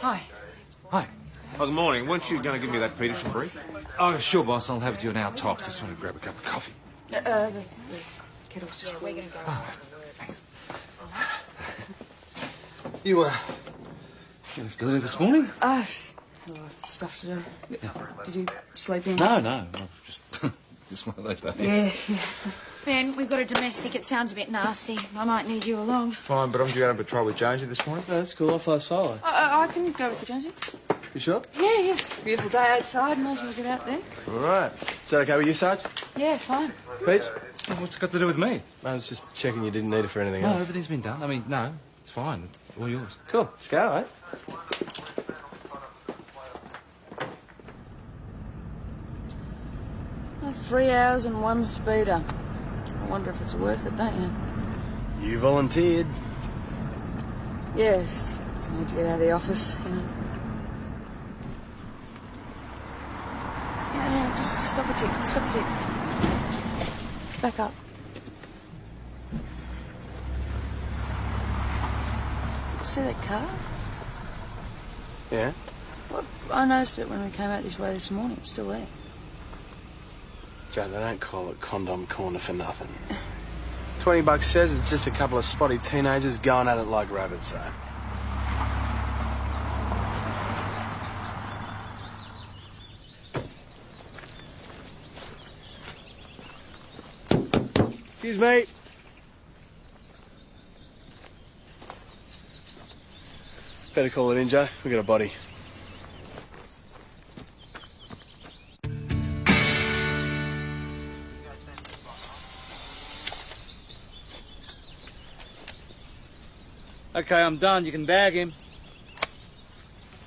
Hi. Hi. Oh, good morning. Weren't you going to give me that Peterson brief? Oh, sure, boss. I'll have it to you an hour tops. I just want to grab a cup of coffee. The kettle's just... We're going to go. Oh, thanks. You left early this morning? Just had a lot of stuff to do. Did you sleep in? No. Just it's one of those days. Yeah. Ben, we've got a domestic. It sounds a bit nasty. I might need you along. Fine, but I'm due out on patrol with Jonesy this morning. Oh, that's cool. I'll fly solo. I can go with you, Jonesy. You sure? Yeah, yes. Beautiful day outside. Might as well get out there. All right. Is that okay with you, Sarge? Yeah, fine. Pete? Well, what's it got to do with me? I was just checking you didn't need it for anything else. No, everything's been done. I mean, no, it's fine. All yours. Cool. Let's go, eh? Oh, 3 hours and 1 speeder. I wonder if it's worth it, don't you? You volunteered. Yes. I need to get out of the office, you know. Yeah, just stop a tick. Back up. See that car? Yeah? Well, I noticed it when we came out this way this morning. It's still there. Joe, they don't call it Condom Corner for nothing. $20 says it's just a couple of spotty teenagers going at it like rabbits, so. Excuse me. Better call it in, Joe. We got a body. Okay, I'm done. You can bag him.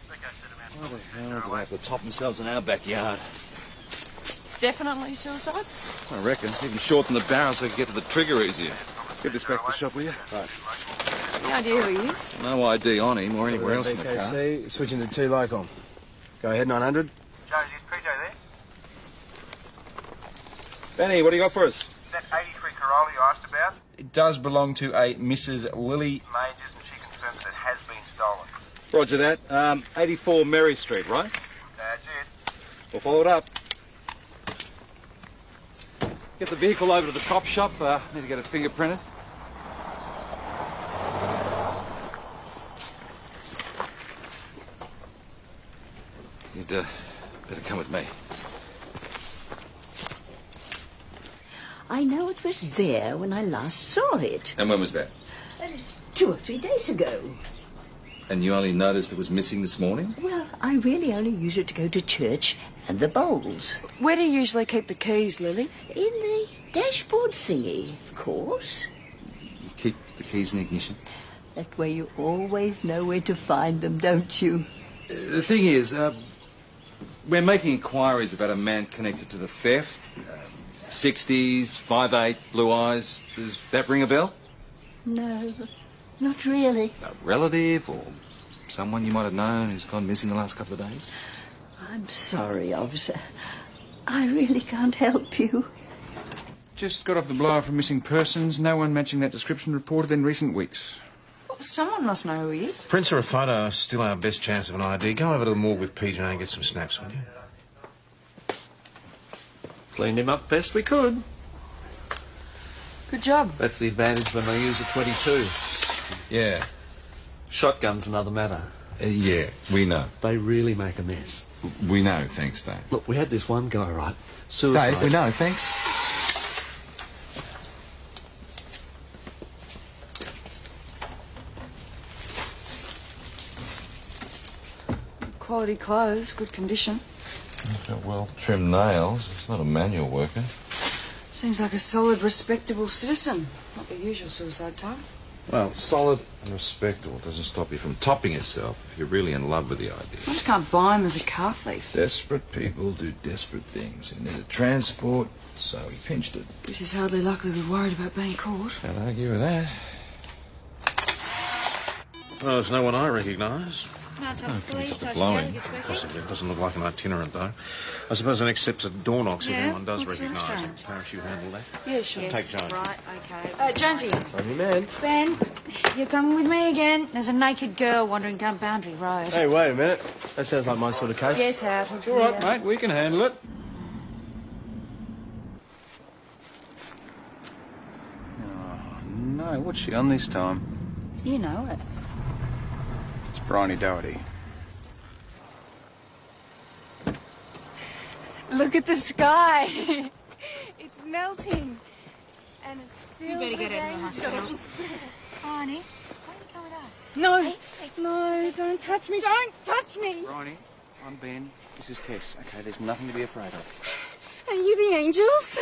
Why the hell do they have to top themselves in our backyard? Definitely suicide? I reckon. Even shorten the barrel so I can get to the trigger easier. Get this back to the shop, will you? Right. Any idea who he is? No ID on him or anywhere else in the car. VKC, switching to 2 Locom. Go ahead, 900. Jones, is PJ there? Benny, what do you got for us? That 83 Corolla you asked about? It does belong to a Mrs. Lily Majors, and she confirms that it has been stolen. Roger that. 84 Mary Street, right? That's it. We'll follow it up. Get the vehicle over to the cop shop. Need to get it fingerprinted. You'd better come with me. I know it was there when I last saw it. And when was that? 2 or 3 days ago. And you only noticed it was missing this morning? Well, I really only use it to go to church and the bowls. Where do you usually keep the keys, Lily? In the dashboard thingy, of course. You keep the keys in the ignition? That way you always know where to find them, don't you? The thing is, we're making inquiries about a man connected to the theft. 60s, 5'8", blue eyes. Does that ring a bell? No, not really. A relative or someone you might have known who's gone missing the last couple of days? I'm sorry, officer. I really can't help you. just got off the blower for missing persons. No one matching that description reported in recent weeks. Well, someone must know who he is. Prints or a photo are still our best chance of an ID. Go over to the morgue with PJ and get some snaps, will you? Cleaned him up best we could. Good job. That's the advantage when they use a 22. Yeah. Shotgun's another matter. Yeah, we know. They really make a mess. We know, thanks, Dave. Look, we had this one guy, right? Suicide. Dave, we know, thanks. Quality clothes, good condition. He's got well-trimmed nails. He's not a manual worker. Seems like a solid, respectable citizen. Not the usual suicide type. Well, solid and respectable doesn't stop you from topping yourself if you're really in love with the idea. I just can't buy him as a car thief. Desperate people do desperate things. He needed transport, so he pinched it. Guess he's hardly likely to be worried about being caught. Can't argue with that. Well, there's no one I recognise. Mount Thomas Police, it's the Sergeant blowing. Gallagher speaking. Possibly. It doesn't look like an itinerant, though. I suppose the next step's at door knocks if Yeah, anyone does what's so recognise him. strange? Perhaps you handle that. Yeah, sure. Yes, Take Jones. right, okay. Jonesy. I'm your man. Ben, you're coming with me again. There's a naked girl wandering down Boundary Road. Hey, wait a minute. That sounds like my sort of case. Get out. It's all right, mate. We can handle it. Oh, no. What's she on this time? You know it. It's Bryony Doherty. Look at the sky. It's melting. And it's filled You better with get into the hospital. angels. Barney, why don't you come with us? No. No, don't touch me. Don't touch me. Bryony, I'm Ben. This is Tess. Okay, there's nothing to be afraid of. Are you the angels?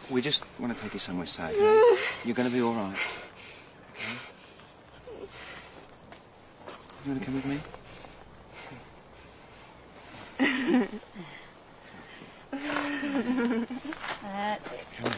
We just want to take you somewhere safe. Eh? You're going to be all right. Okay? You want to come with me? That's it. Come on.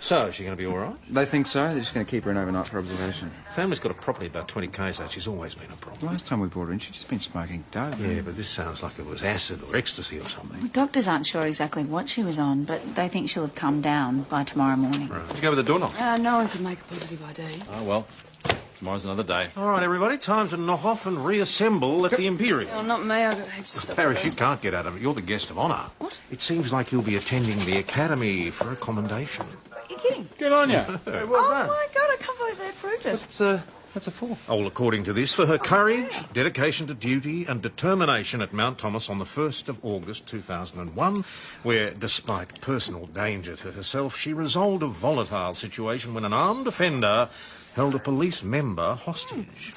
So, is she going to be all right? They think so. They're just going to keep her in overnight for observation. Family's got a property about 20 k's out. She's always been a problem. Last time we brought her in, she'd just been smoking dope. Yeah, but this sounds like it was acid or ecstasy or something. The doctors aren't sure exactly what she was on, but they think she'll have come down by tomorrow morning. Right. Did you go with the door knock? No one could make a positive ID. Oh, well. Tomorrow's another day. All right, everybody, time to knock off and reassemble at the Imperial. Oh, not me. I've got heaps of stuff. Paris, to you do. can't get out of it. You're the guest of honour. What? It seems like you'll be attending the Academy for a commendation. You're kidding. Good on you. Oh, my God, I can't believe they approved it. What's it for? Oh, well, according to this, for her courage, dedication to duty and determination at Mount Thomas on the 1st of August 2001, where, despite personal danger to herself, she resolved a volatile situation when an armed offender held a police member hostage.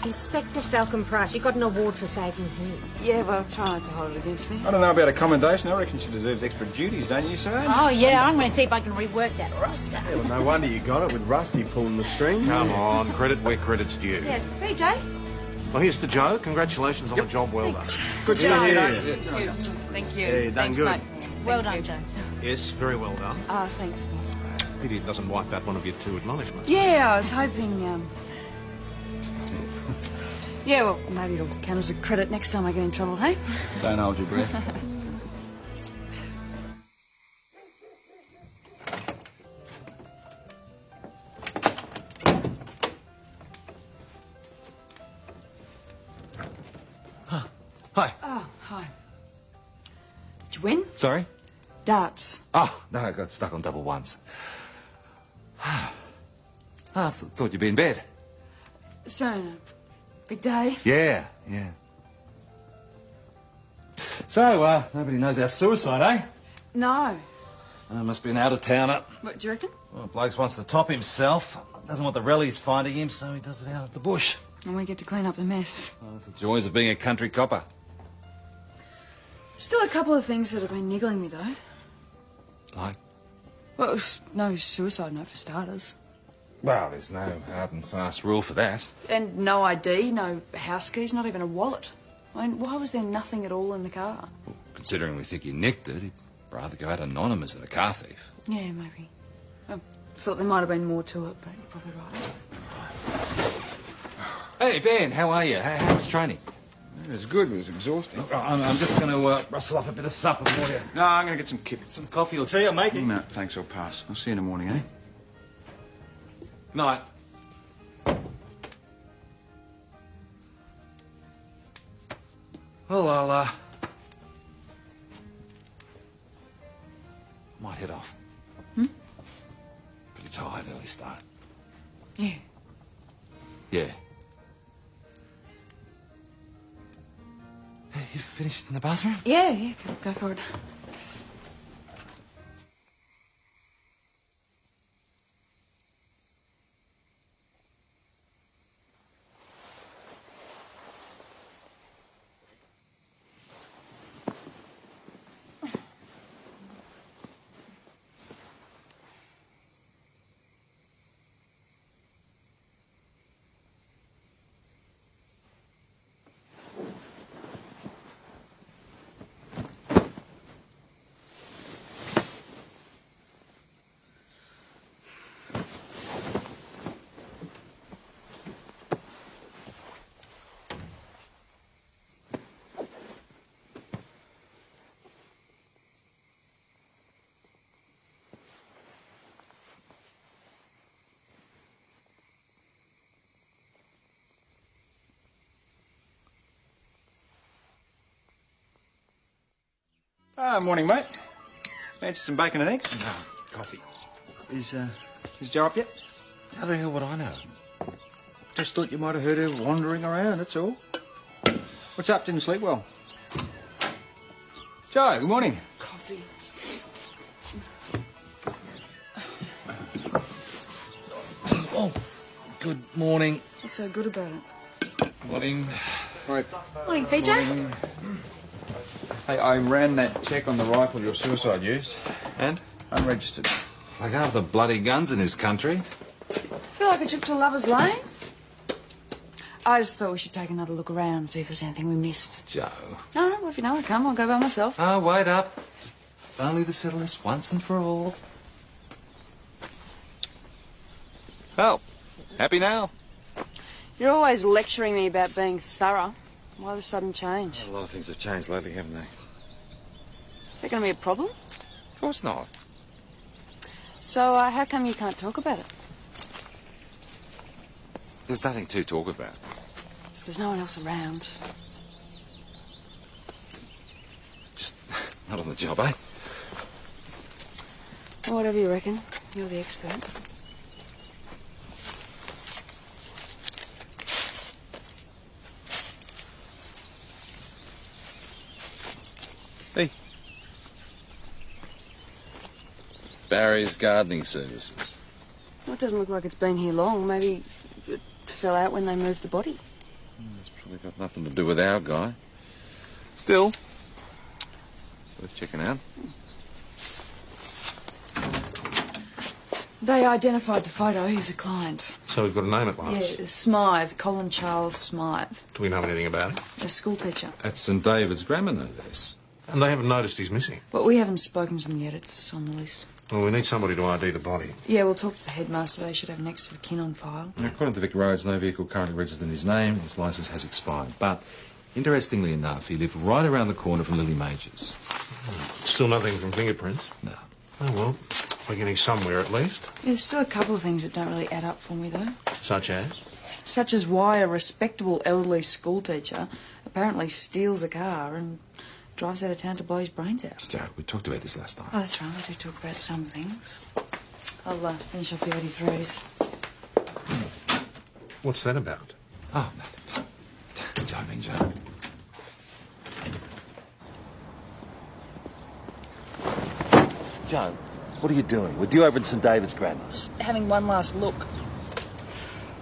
Inspector Falcon Price, you got an award for saving him. Yeah, well, try not to hold it against me. I don't know about a commendation. I reckon she deserves extra duties, don't you, Sarge? Oh, yeah, I'm going to see if I can rework that roster. Well, no wonder you got it with Rusty pulling the strings. Come on, credit where credit's due. Yeah, BJ. Well, here's to Joe. Congratulations on a job well done. Good job. Thank you. Yeah, you done Thanks, good. mate. Well done, Joe. Yes, very well done. Thanks, boss. Pity it doesn't wipe out one of your 2 admonishments. Yeah, I was hoping, Yeah, well, maybe it'll count as a credit next time I get in trouble, hey? Don't hold your breath. Hi. Oh, hi. Did you win? Sorry? Darts. Oh, no, I got stuck on double ones. I thought you'd be in bed. So, big day? Yeah. So, nobody knows our suicide, eh? No. Must be an out-of-towner. What, do you reckon? Well, Blokes wants to top himself. Doesn't want the rallies finding him, so he does it out at the bush. And we get to clean up the mess. Well, that's the joys of being a country copper. Still a couple of things that have been niggling me, though. Like? Well, no suicide note for starters. Well, there's no hard and fast rule for that. And no ID, no house keys, not even a wallet. I mean, why was there nothing at all in the car? Well, considering we think he nicked it, he'd rather go out anonymous than a car thief. Yeah, maybe. I thought there might have been more to it, but you're probably right. Hey, Ben, how are you? How was training? It was good, but it was exhausting. I'm just going to rustle up a bit of supper for you. No, I'm going to get some kip. Some coffee or tea, I'm making. No, thanks, I'll pass. I'll see you in the morning, eh? Night. Well, I might head off. Pretty tired, early start. Yeah. Yeah. Hey, you finished in the bathroom? Yeah, go for it. Morning, mate. Fancy some bacon and eggs? No, coffee. Is Jo up yet? How the hell would I know? Just thought you might have heard her wandering around, that's all. What's up? Didn't sleep well? Jo, good morning. Coffee. Oh, good morning. What's so good about it? Morning. Right. Morning, PJ. Hey, I ran that check on the rifle your suicide used. And? Unregistered. Like half the bloody guns in this country. Feel like a trip to Lover's Lane? I just thought we should take another look around, see if there's anything we missed. Joe. No, well, if you know I come, I'll go by myself. Oh, wait up. Just only to settle this once and for all. Well, happy now? You're always lecturing me about being thorough. Why the sudden change? A lot of things have changed lately, haven't they? Is that going to be a problem? Of course not. So, how come you can't talk about it? There's nothing to talk about. There's no one else around. Just not on the job, eh? Well, whatever you reckon. You're the expert. Hey. Barry's Gardening Services. Well, it doesn't look like it's been here long. Maybe it fell out when they moved the body. It's probably got nothing to do with our guy. Still, worth checking out. They identified the photo. He was a client. So we've got a name at last. Yeah, Smythe. Colin Charles Smythe. Do we know anything about it? A school teacher. At St David's Grammar, no less. And they haven't noticed he's missing. But we haven't spoken to them yet. It's on the list. Well, we need somebody to ID the body. Yeah, we'll talk to the headmaster. They should have next of kin on file. Now, according to Vic Rhodes, no vehicle currently registered in his name. His licence has expired. But, interestingly enough, he lived right around the corner from Lily Majors. Still nothing from fingerprints? No. Oh, well, we're getting somewhere at least. There's still a couple of things that don't really add up for me, though. Such as? Such as why a respectable elderly schoolteacher apparently steals a car and drives out of town to blow his brains out. Joe, we talked about this last time. Oh, that's right. We do talk about some things. I'll finish off the 83s. What's that about? Oh, nothing. Timing, Joe. Joe, what are you doing? We're due over in St David's Grammar. Just having one last look.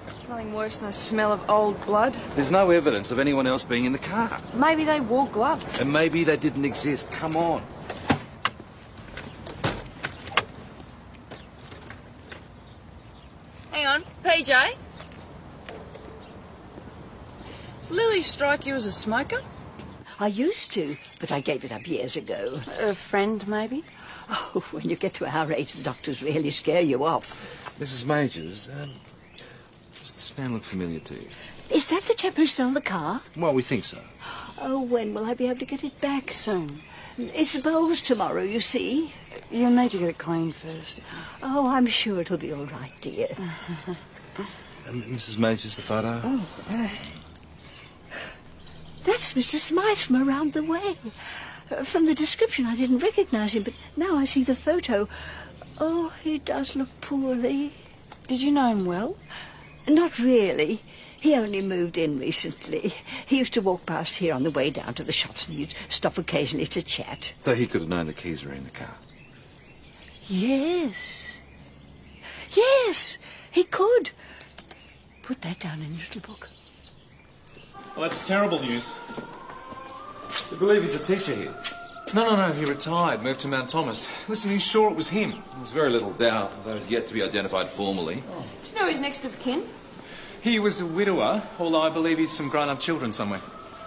There's nothing worse than the smell of old blood. There's no evidence of anyone else being in the car. Maybe they wore gloves. And maybe they didn't exist. Come on. Hang on, PJ. Does Lily strike you as a smoker? I used to, but I gave it up years ago. A friend, maybe? Oh, when you get to our age, the doctors really scare you off. Mrs. Majors, does this man look familiar to you? Is that the chap who stole the car? Well, we think so. Oh, when will I be able to get it back? Soon. It's bowls tomorrow, you see. You'll need to get it cleaned first. Oh, I'm sure it'll be all right, dear. Mrs. Majors, the photo? Oh, that's Mr. Smythe from around the way. From the description, I didn't recognise him, but now I see the photo. Oh, he does look poorly. Did you know him well? Not really. He only moved in recently. He used to walk past here on the way down to the shops, and he'd stop occasionally to chat. So he could have known the keys were in the car? Yes. Yes, he could. Put that down in your little book. Well, that's terrible news. You believe he's a teacher here? No, he retired, moved to Mount Thomas. Listen, he's sure it was him. There's very little doubt, although he's yet to be identified formally. Do you know his next of kin? He was a widower, although I believe he's some grown-up children somewhere.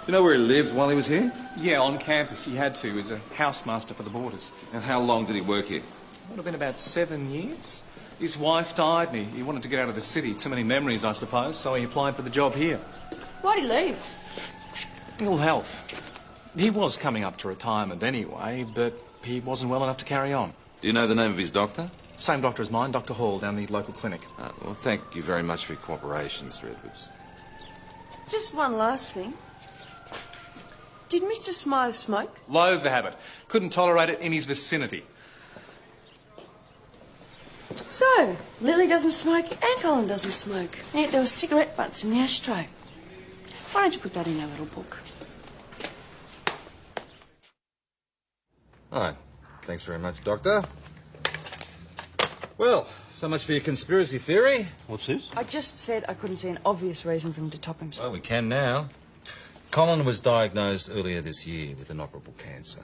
You know where he lived while he was here? Yeah, on campus. He had to as a housemaster for the boarders. And how long did he work here? Would have been about 7 years. His wife died and he wanted to get out of the city. Too many memories, I suppose, so he applied for the job here. Why'd he leave? Ill health. He was coming up to retirement anyway, but he wasn't well enough to carry on. Do you know the name of his doctor? Same doctor as mine, Dr. Hall, down the local clinic. Well, thank you very much for your cooperation, Mr. Edwards. Just one last thing. Did Mr. Smythe smoke? Loathed the habit. Couldn't tolerate it in his vicinity. So, Lily doesn't smoke and Colin doesn't smoke. Yet there were cigarette butts in the ashtray. Why don't you put that in your little book? All right. Thanks very much, Doctor. Well, so much for your conspiracy theory. What's this? I just said I couldn't see an obvious reason for him to top himself. Well, we can now. Colin was diagnosed earlier this year with inoperable cancer.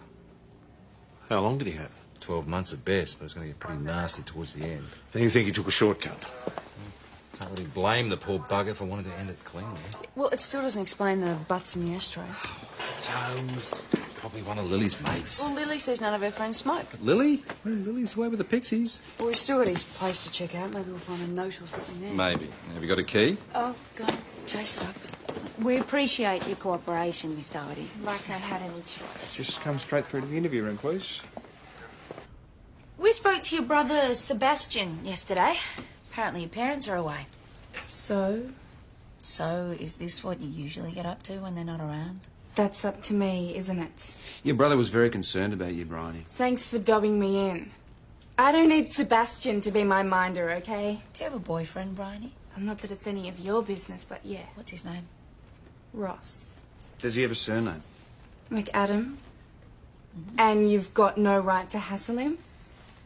How long did he have? 12 months at best, but it's going to get pretty nasty towards the end. And you think he took a shortcut? Can't really blame the poor bugger for wanting to end it cleanly. Well, it still doesn't explain the butts in the ashtray. Jones, probably one of Lily's mates. Well, Lily says none of her friends smoke. Lily? Well, Lily's away with the pixies. Well, we've still got his place to check out. Maybe we'll find a note or something there. Maybe. Have you got a key? Oh, go on. Chase it up. We appreciate your cooperation, Miss Doherty. Like I had any choice. Just come straight through to the interview room, please. We spoke to your brother Sebastian yesterday. Apparently your parents are away. So? So, is this what you usually get up to when they're not around? That's up to me, isn't it? Your brother was very concerned about you, Bryony. Thanks for dobbing me in. I don't need Sebastian to be my minder, okay? Do you have a boyfriend, Bryony? Not that it's any of your business, but yeah. What's his name? Ross. Does he have a surname? Like Adam? And you've got no right to hassle him?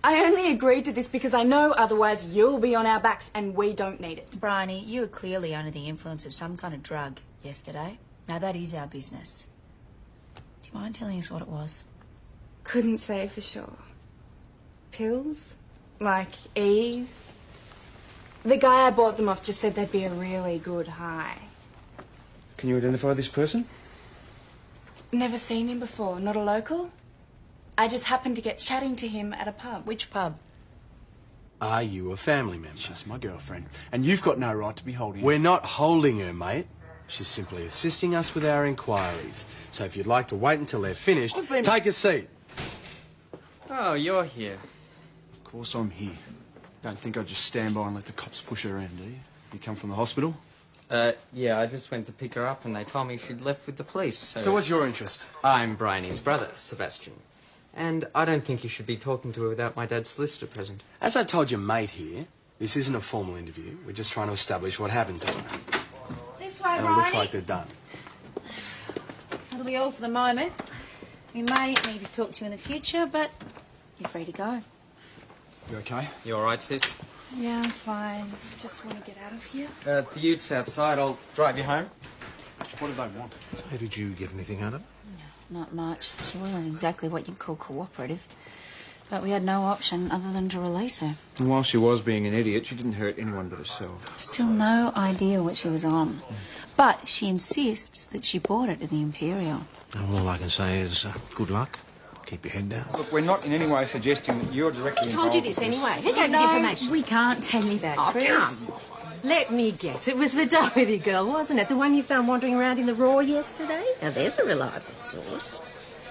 I only agreed to this because I know otherwise you'll be on our backs and we don't need it. Bryony, you were clearly under the influence of some kind of drug yesterday. Now that is our business. Do you mind telling us what it was? Couldn't say for sure. Pills? Like Ease? The guy I bought them off just said they'd be a really good high. Can you identify this person? Never seen him before, not a local. I just happened to get chatting to him at a pub. Which pub? Are you a family member? She's my girlfriend, and you've got no right to be holding her. We're not holding her, mate. She's simply assisting us with our inquiries. So if you'd like to wait until they're finished, take a seat. Oh, you're here. Of course I'm here. Don't think I'd just stand by and let the cops push her around, do you? You come from the hospital? Yeah, I just went to pick her up and they told me she'd left with the police, So what's your interest? I'm Bryony's brother, Sebastian. And I don't think you should be talking to her without my dad's solicitor present. As I told your mate here, this isn't a formal interview. We're just trying to establish what happened to her. This way, And it looks like they're done. That'll be all for the moment. We may need to talk to you in the future, but you're free to go. You okay? You all right, sis? Yeah, I'm fine. Just want to get out of here. The ute's outside. I'll drive you home. What do they want? Hey, did you get anything out of it? Not much. She wasn't exactly what you'd call cooperative. But we had no option other than to release her. And while she was being an idiot, she didn't hurt anyone but herself. Still no idea what she was on. But she insists that she bought it at the Imperial. Oh, all I can say is good luck. Keep your head down. Look, we're not in any way suggesting that you're directly involved. Told you this anyway. Who gave you the information? We can't tell you that, Oh, Chris. come. Let me guess. It was the Doherty girl, wasn't it? The one you found wandering around in the Raw yesterday? Now, there's a reliable source.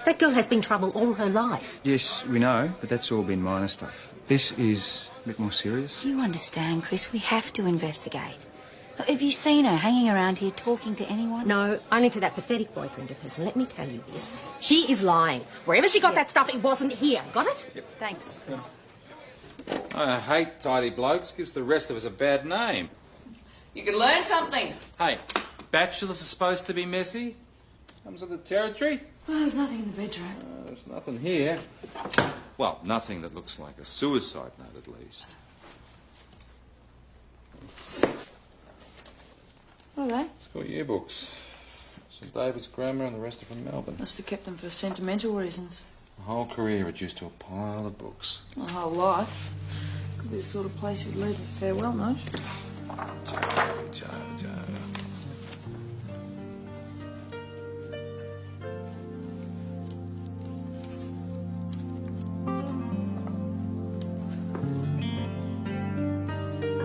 That girl has been trouble all her life. Yes, we know, but that's all been minor stuff. This is a bit more serious. You understand, Chris. We have to investigate. Have you seen her hanging around here talking to anyone? No, only to that pathetic boyfriend of hers. And let me tell you this. She is lying. Wherever she got that stuff, it wasn't here. Got it? Yep. Thanks, Chris. I hate tidy blokes. Gives the rest of us a bad name. You can learn something. Hey, bachelors are supposed to be messy. Comes with the territory. Well, there's nothing in the bedroom. There's nothing here. Well, nothing that looks like a suicide note, at least. What are they? School yearbooks. Some David's grammar and the rest are from Melbourne. Must have kept them for sentimental reasons. A whole career reduced to a pile of books. A whole life. Could be the sort of place you'd leave with farewell note. Joe.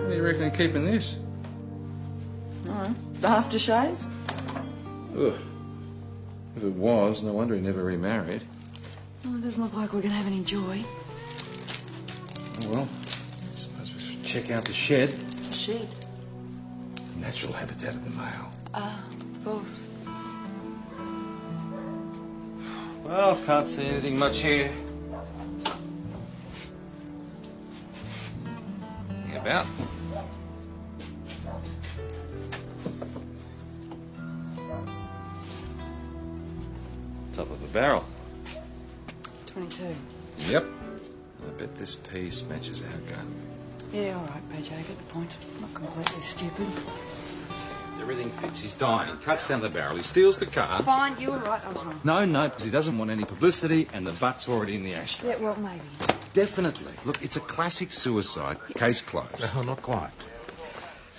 What do you reckon of keeping this? No. The aftershave? Ugh. If it was, no wonder he never remarried. Well, it doesn't look like we're going to have any joy. Oh, well, I suppose we should check out the shed. The shed? Natural habitat of the male. Of course. Well, can't see anything much here. Nothing about. Top of the barrel. 22. Yep. I bet this piece matches our gun. Yeah, all right, PJ, I get the point. Not completely stupid. Everything fits. He's dying. He cuts down the barrel. He steals the car. Fine, you were right, I was wrong. No, because he doesn't want any publicity and the butt's already in the ashtray. Yeah, well, maybe. Definitely. Look, it's a classic suicide. Case closed. Oh, not quite.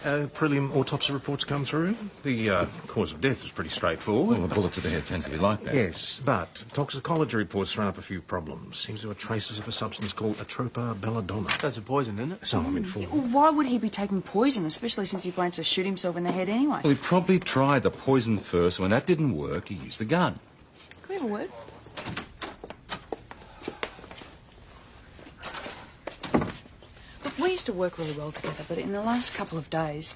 Prelim autopsy reports come through. The cause of death is pretty straightforward. Well, a bullet to the head tends to be like that. Yes, but toxicology reports throw up a few problems. Seems there were traces of a substance called atropa belladonna. That's a poison, isn't it? So I'm informed. Well, why would he be taking poison, especially since he plans to shoot himself in the head anyway? Well, he probably tried the poison first. When that didn't work, he used the gun. Can we have a word? Look, we used to work really well together, but in the last couple of days,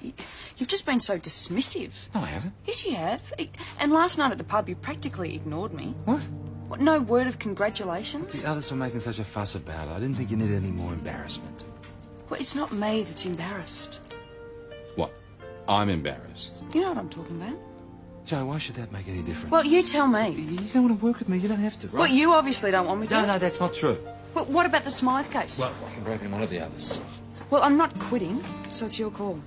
you've just been so dismissive. No, I haven't. Yes, you have. And last night at the pub, you practically ignored me. What? What, no word of congratulations? The others were making such a fuss about it. I didn't think you needed any more embarrassment. Well, it's not me that's embarrassed. What? I'm embarrassed. You know what I'm talking about? Joe, why should that make any difference? Well, you tell me. You don't want to work with me. You don't have to, right? Well, you obviously don't want me to. No, that's not true. But what about the Smythe case? Well, I can break in one of the others. Well, I'm not quitting, so it's your call.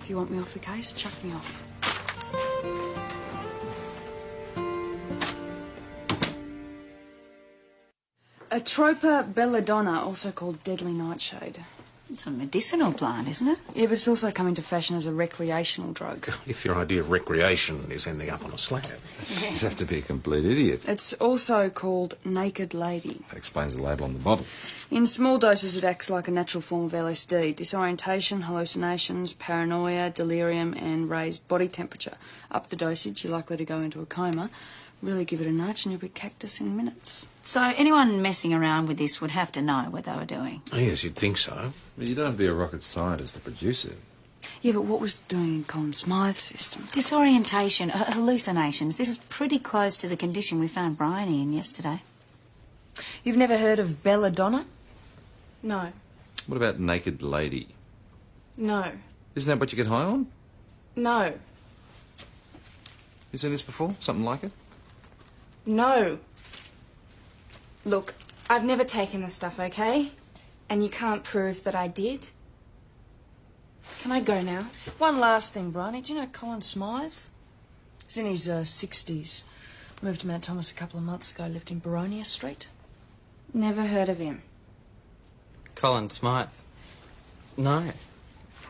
If you want me off the case, chuck me off. Atropa belladonna, also called deadly nightshade. It's a medicinal plant, isn't it? Yeah, but it's also come into fashion as a recreational drug. If your idea of recreation is ending up on a slab. You just have to be a complete idiot. It's also called naked lady. That explains the label on the bottle. In small doses, it acts like a natural form of LSD. Disorientation, hallucinations, paranoia, delirium and raised body temperature. Up the dosage, you're likely to go into a coma. Really give it a nudge and you'll be cactus in minutes. So anyone messing around with this would have to know what they were doing. Oh, yes, you'd think so. But you don't have to be a rocket scientist to produce it. Yeah, but what was it doing in Colin Smythe's system? Disorientation, hallucinations. This is pretty close to the condition we found Bryony in yesterday. You've never heard of belladonna? No. What about naked lady? No. Isn't that what you get high on? No. You seen this before? Something like it? No. Look, I've never taken the stuff, okay? And you can't prove that I did. Can I go now? One last thing, Bryony. Do you know Colin Smythe? He's in his 60s. Moved to Mount Thomas a couple of months ago, lived in Baronia Street. Never heard of him. Colin Smythe? No.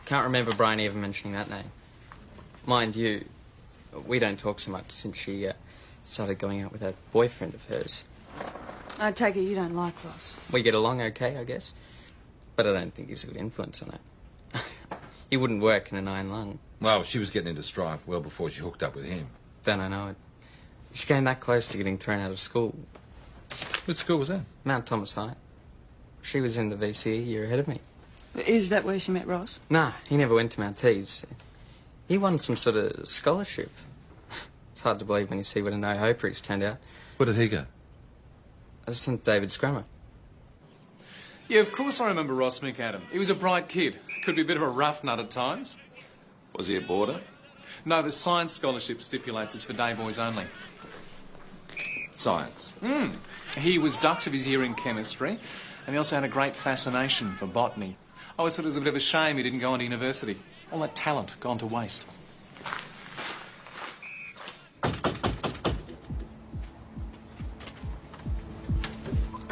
Can't remember Bryony ever mentioning that name. Mind you, we don't talk so much since she started going out with that boyfriend of hers. I take it you don't like Ross. We get along okay, I guess. But I don't think he's a good influence on her. He wouldn't work in an iron lung. Well, she was getting into strife well before she hooked up with him. Don't I know it. She came that close to getting thrown out of school. What school was that? Mount Thomas High. She was in the VCE a year ahead of me. Is that where she met Ross? Nah, he never went to Mount Tees. He won some sort of scholarship. It's hard to believe when you see what a no-hoper he's turned out. Where did he go? St David's Grammar. Yeah, of course I remember Ross McAdam. He was a bright kid. Could be a bit of a rough nut at times. Was he a boarder? No, the science scholarship stipulates it's for day boys only. Science. He was dux of his year in chemistry, and he also had a great fascination for botany. I always thought it was a bit of a shame he didn't go on to university. All that talent gone to waste.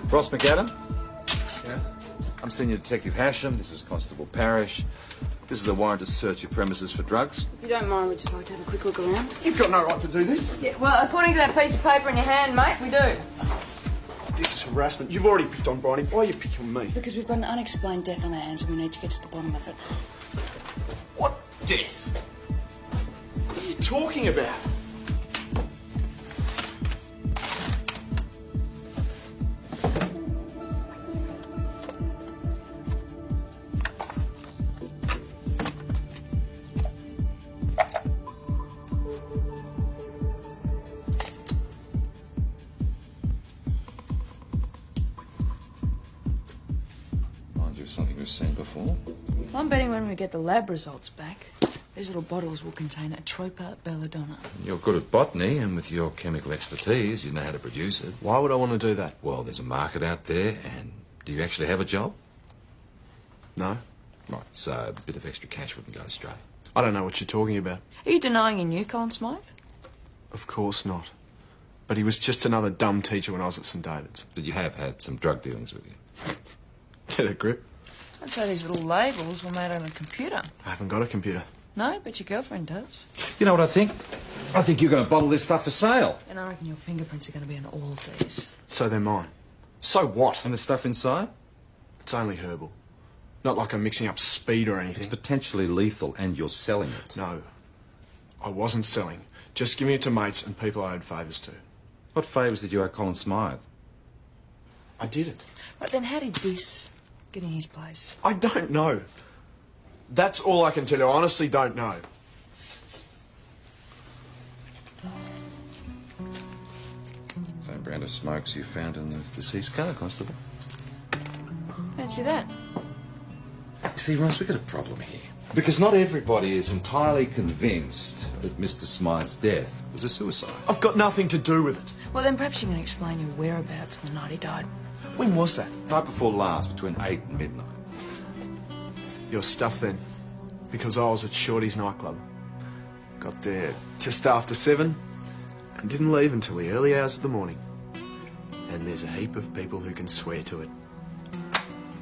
Ross McAdam? Yeah? I'm Senior Detective Hasham. This is Constable Parrish. This is a warrant to search your premises for drugs. If you don't mind, we'd just like to have a quick look around. You've got no right to do this. Yeah, well, according to that piece of paper in your hand, mate, we do. This is harassment. You've already picked on Bryony. Why are you picking on me? Because we've got an unexplained death on our hands and we need to get to the bottom of it. What death? What are you talking about? seen before. Well, I'm betting when we get the lab results back, these little bottles will contain a Tropa belladonna. You're good at botany, and with your chemical expertise, you know how to produce it. Why would I want to do that? Well, there's a market out there, and do you actually have a job? No. Right, so a bit of extra cash wouldn't go astray. I don't know what you're talking about. Are you denying you knew Colin Smythe? Of course not. But he was just another dumb teacher when I was at St David's. But you have had some drug dealings with you. Get a grip. I'd say these little labels were made on a computer. I haven't got a computer. No, but your girlfriend does. You know what I think? I think you're going to bottle this stuff for sale. And I reckon your fingerprints are going to be on all of these. So they're mine. So what? And the stuff inside? It's only herbal. Not like I'm mixing up speed or anything. It's potentially lethal, and you're selling it. No. I wasn't selling. Just giving it to mates and people I owed favours to. What favours did you owe Colin Smythe? I did it. Right, then how did this get in his place? I don't know. That's all I can tell you. I honestly don't know. Same brand of smokes you found in the deceased car, Constable. Fancy that. You see, Ross, we've got a problem here. Because not everybody is entirely convinced that Mr. Smythe's death was a suicide. I've got nothing to do with it. Well, then perhaps you can explain your whereabouts on the night he died. When was that? Night before last, between 8 and midnight. Your stuff, then. Because I was at Shorty's nightclub. Got there just after 7 and didn't leave until the early hours of the morning. And there's a heap of people who can swear to it.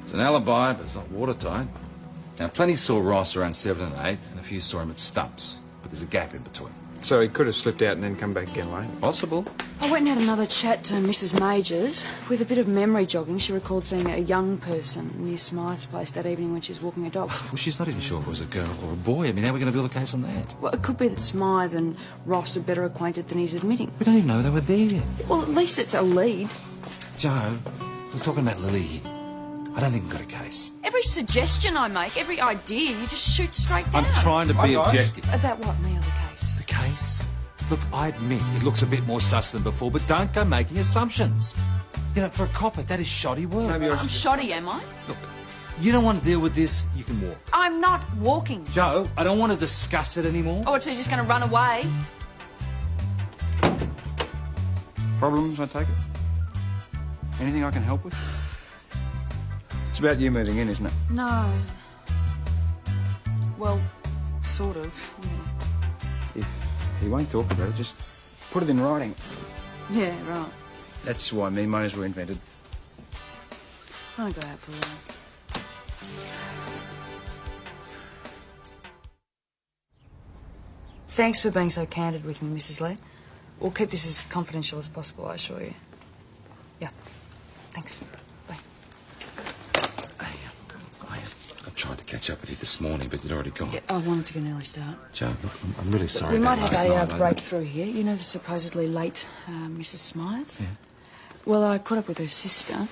It's an alibi, but it's not watertight. Now, plenty saw Ross around 7 and 8, and a few saw him at Stumps, but there's a gap in between. So he could have slipped out and then come back again later. Possible. I went and had another chat to Mrs. Majors. With a bit of memory jogging, she recalled seeing a young person near Smythe's place that evening when she was walking her dog. Well, she's not even sure if it was a girl or a boy. I mean, how are we going to build a case on that? Well, it could be that Smythe and Ross are better acquainted than he's admitting. We don't even know they were there. Well, at least it's a lead. Joe, we're talking about Lily here. I don't think we've got a case. Every suggestion I make, every idea, you just shoot straight down. I'm trying to be objective. About what, me or the case? The case? Look, I admit it looks a bit more sus than before, but don't go making assumptions. You know, for a copper, that is shoddy work. I'm shoddy, am I? Look, you don't want to deal with this, you can walk. I'm not walking. Joe, I don't want to discuss it anymore. Oh, so you're just going to run away? Problems, I take it? Anything I can help with? It's about you moving in, isn't it? No. Well, sort of, yeah. If he won't talk about it, just put it in writing. Yeah, right. That's why memos were invented. I'll go out for a while. Thanks for being so candid with me, Mrs. Lee. We'll keep this as confidential as possible, I assure you. Yeah. Thanks. Bye. I tried to catch up with you this morning, but you'd already gone. Yeah, I wanted to get an early start. Joe, look, I'm really sorry We about might have last night. a breakthrough here. You know the supposedly late Mrs. Smythe? Yeah. Well, I caught up with her sister.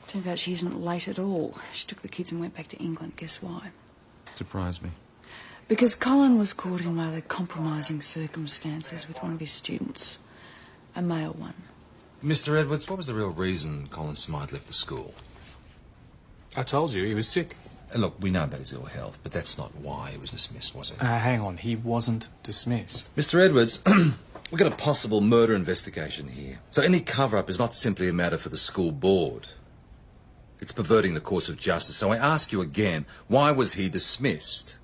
Turns out she isn't late at all. She took the kids and went back to England. Guess why? Surprised me. Because Colin was caught in rather compromising circumstances with one of his students. A male one. Mr. Edwards, what was the real reason Colin Smythe left the school? I told you, he was sick. And look, we know about his ill health, but that's not why he was dismissed, was it? Hang on, he wasn't dismissed. Mr. Edwards, we've got a possible murder investigation here. So any cover-up is not simply a matter for the school board. It's perverting the course of justice. So I ask you again, why was he dismissed?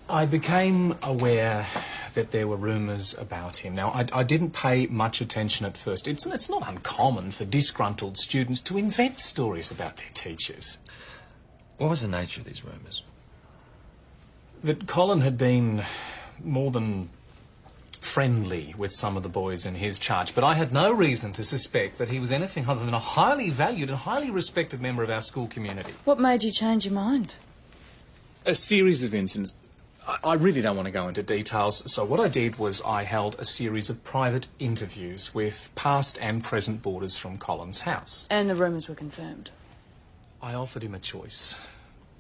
I became aware that there were rumours about him. Now, I didn't pay much attention at first. It's not uncommon for disgruntled students to invent stories about their teachers. What was the nature of these rumours? That Colin had been more than friendly with some of the boys in his charge, but I had no reason to suspect that he was anything other than a highly valued and highly respected member of our school community. What made you change your mind? A series of incidents. I really don't want to go into details, so what I did was I held a series of private interviews with past and present boarders from Colin's house. And the rumours were confirmed. I offered him a choice.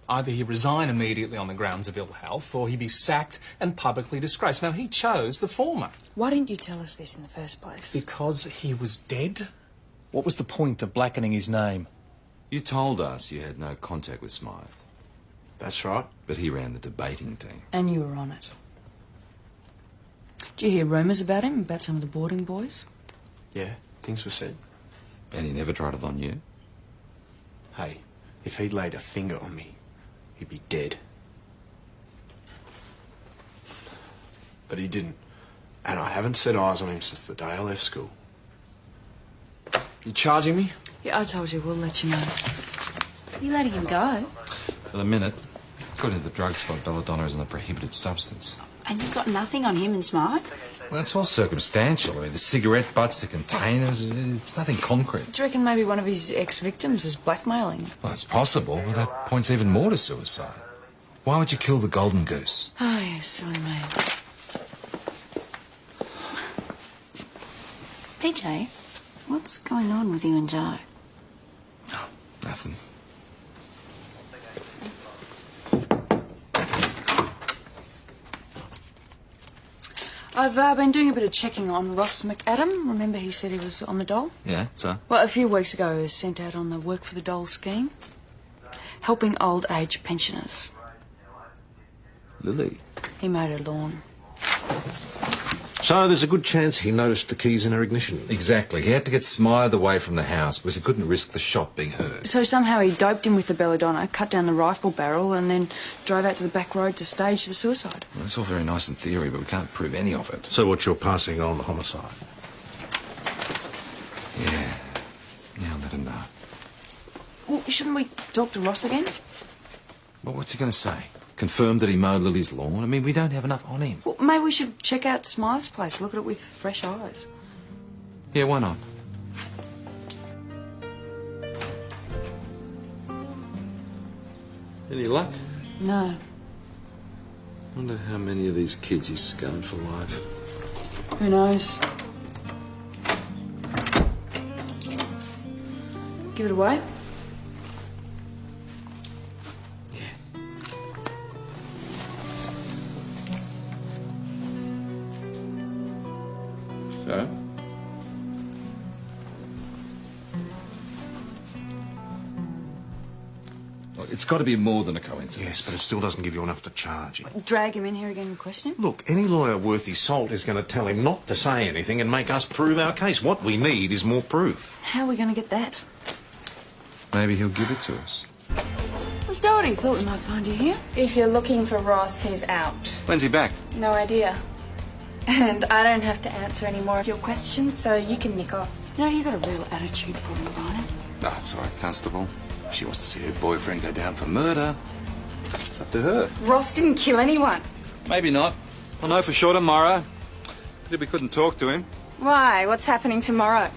Either he resign immediately on the grounds of ill health, or he be sacked and publicly disgraced. Now, he chose the former. Why didn't you tell us this in the first place? Because he was dead. What was the point of blackening his name? You told us you had no contact with Smythe. That's right. But he ran the debating team. And you were on it. Did you hear rumours about him, about some of the boarding boys? Yeah, things were said. And he never tried it on you? Hey, if he'd laid a finger on me, he'd be dead. But he didn't. And I haven't set eyes on him since the day I left school. You charging me? Yeah, I told you, we'll let you know. You letting him go? For the minute, according to the drug spot, belladonna isn't a prohibited substance. And you've got nothing on him and Smythe? Well, it's all circumstantial. I mean, the cigarette butts, the containers, it's nothing concrete. Do you reckon maybe one of his ex-victims is blackmailing? Well, it's possible, but that points even more to suicide. Why would you kill the golden goose? Oh, you silly man. PJ, what's going on with you and Joe? Oh, nothing. I've been doing a bit of checking on Ross McAdam. Remember he said he was on the dole? Yeah, so? Well, a few weeks ago he was sent out on the Work for the Dole scheme, helping old age pensioners. Lily. He mowed her lawn. So there's a good chance he noticed the keys in her ignition. Exactly. He had to get Smythe away from the house because he couldn't risk the shot being heard. So somehow he doped him with the belladonna, cut down the rifle barrel, and then drove out to the back road to stage the suicide. Well, it's all very nice in theory, but we can't prove any of it. So what, you're passing on the homicide? Yeah. Yeah, I'll let him know. Well, shouldn't we talk to Ross again? Well, what's he going to say? Confirm that he mowed Lily's lawn? I mean, we don't have enough on him. Well, maybe we should check out Smythe's place, look at it with fresh eyes. Yeah, why not? Any luck? No. Wonder how many of these kids he's scarred for life. Who knows? Give it away? So? Well, it's got to be more than a coincidence. Yes, but it still doesn't give you enough to charge him. Drag him in here again and question him? Look, any lawyer worth his salt is going to tell him not to say anything and make us prove our case. What we need is more proof. How are we going to get that? Maybe he'll give it to us. Miss Doherty, thought we might find you here. If you're looking for Ross, he's out. When's he back? No idea. And I don't have to answer any more of your questions, so you can nick off. You know, you got a real attitude problem, Brian. No, it's all right, Constable. If she wants to see her boyfriend go down for murder, it's up to her. Ross didn't kill anyone. Maybe not. I'll know for sure tomorrow. But we couldn't talk to him. Why? What's happening tomorrow?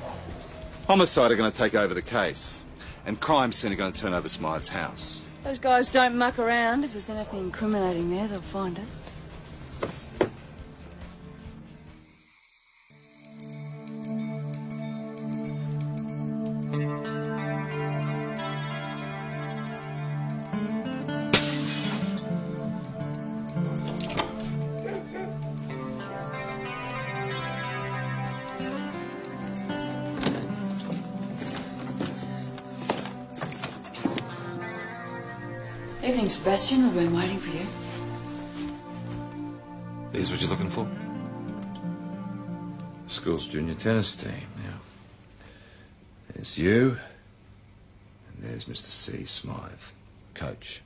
Homicide are going to take over the case. And crime scene are going to turn over Smythe's house. Those guys don't muck around. If there's anything incriminating there, they'll find it. Evening, Sebastian. We've been waiting for you. Here's what you're looking for. School's junior tennis team. Now, there's you, and there's Mr. C. Smythe, coach.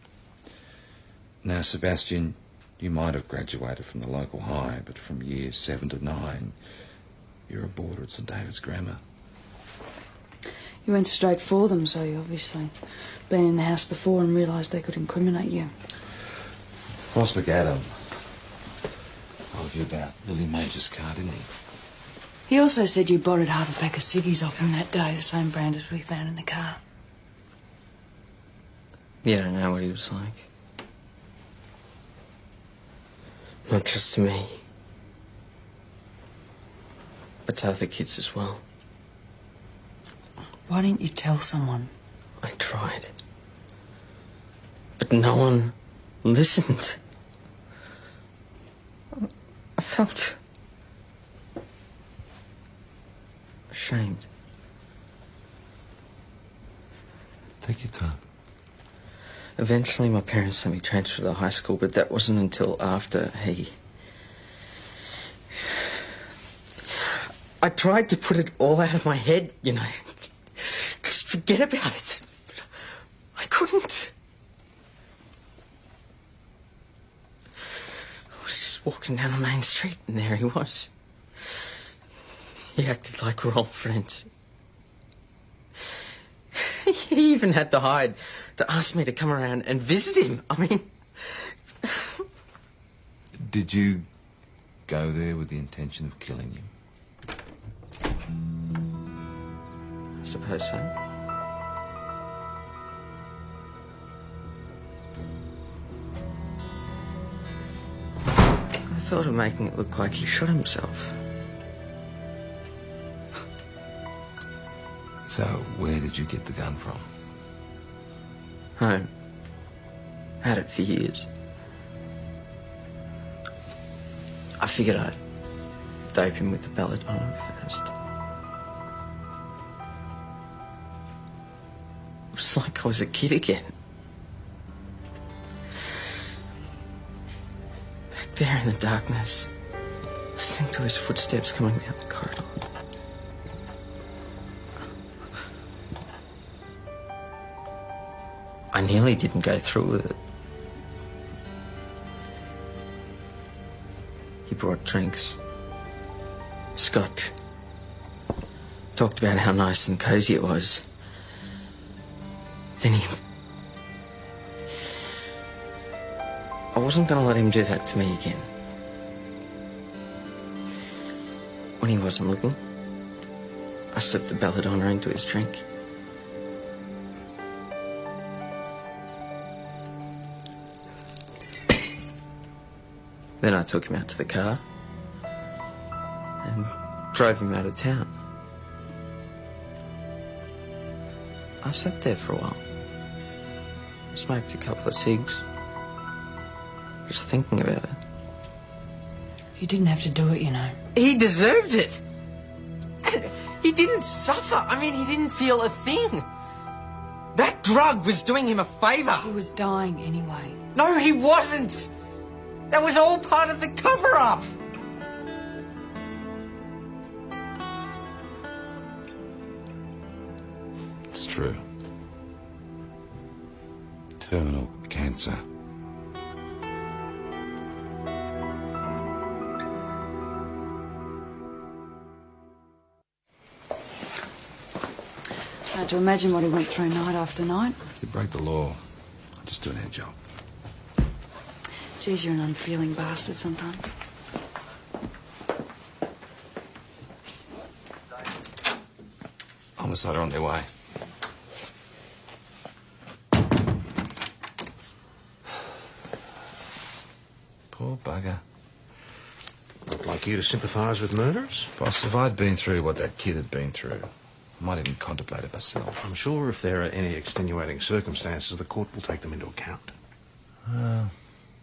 Now, Sebastian, you might have graduated from the local high, but from years 7 to 9, you're a boarder at St. David's Grammar. You went straight for them, so you obviously been in the house before and realised they could incriminate you. Ross McAdam told you about Lily Major's car, didn't he? He also said you borrowed half a pack of ciggies off him that day, the same brand as we found in the car. You don't know what he was like. Not just to me, but to other kids as well. Why didn't you tell someone? I tried. But no one listened. I felt ashamed. Take your time. Eventually, my parents let me transfer to the high school, but that wasn't until after he... I tried to put it all out of my head, you know. Just forget about it. I couldn't. I was just walking down the main street, and there he was. He acted like we're old friends. He even had the hide to ask me to come around and visit him. I mean... Did you go there with the intention of killing him? I suppose so. I thought of making it look like he shot himself. So, where did you get the gun from? Home. Had it for years. I figured I'd dope him with the belladonna first. It was like I was a kid again. Back there in the darkness, listening to his footsteps coming down the corridor. I nearly didn't go through with it. He brought drinks. Scotch. Talked about how nice and cosy it was. Then I wasn't going to let him do that to me again. When he wasn't looking, I slipped the belladonna into his drink. Then I took him out to the car and drove him out of town. I sat there for a while, smoked a couple of cigs, just thinking about it. You didn't have to do it, you know. He deserved it. And he didn't suffer. I mean, he didn't feel a thing. That drug was doing him a favour. He was dying anyway. No, he wasn't. That was all part of the cover-up. It's true. Terminal cancer. Hard to imagine what he went through night after night. You break the law. I'm just doing our job. Geez, you're an unfeeling bastard sometimes. Homicide are on their way. Poor bugger. I'd like you to sympathise with murderers. Boss, if I'd been through what that kid had been through, I might even contemplate it myself. I'm sure if there are any extenuating circumstances, the court will take them into account.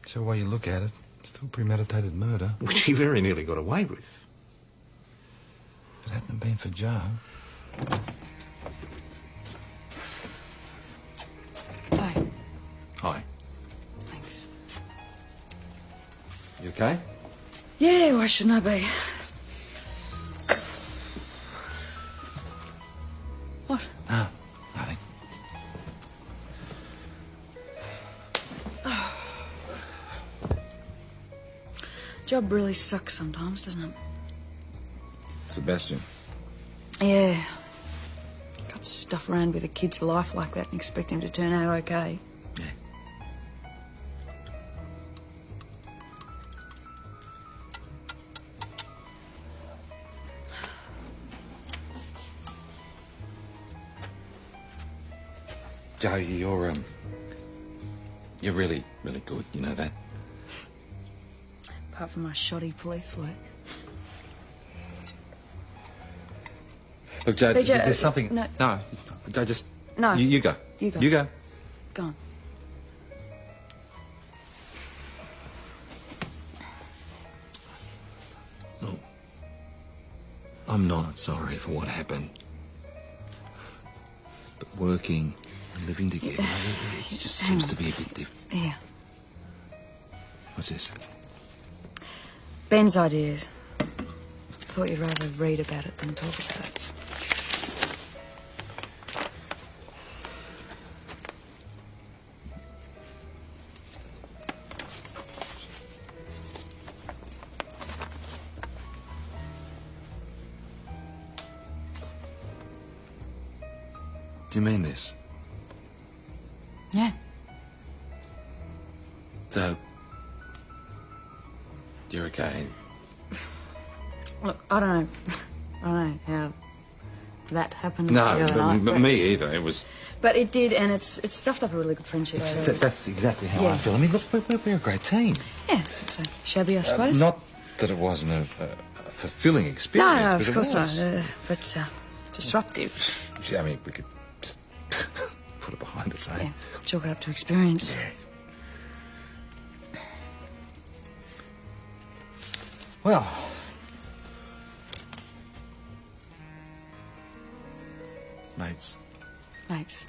Whichever way you look at it, still premeditated murder. Which he very nearly got away with. If it hadn't have been for Joe... Hi. Hi. Thanks. You okay? Yeah, why shouldn't I be? What? No, nothing. Job really sucks sometimes, doesn't it? Sebastian. Yeah. Got to stuff around with a kid's life like that and expect him to turn out okay. Yeah. Joe, you're really, really good. You know that? Apart from my shoddy police work. Look, Joe, But Joe, there's something... no. No, Joe, just... No. You go. You go. You go. Go on. No. I'm not sorry for what happened. But working We're living together. It just seems to be a bit different. Yeah. What's this? Ben's idea. Thought you'd rather read about it than talk about it. Do you mean this? Yeah. So, you're okay? Look, I don't know. I don't know how that happened. No, the other night, but me either. It was... But it did, and it's stuffed up a really good friendship. That's exactly how Yeah. I feel. I mean, look, we're a great team. Yeah, it's shabby, I suppose. Not that it wasn't a fulfilling experience. No, but of course it not. was. But disruptive. I mean, we could just put it behind us, eh? Yeah, chalk it up to experience. Yeah. Well, mates. Mates.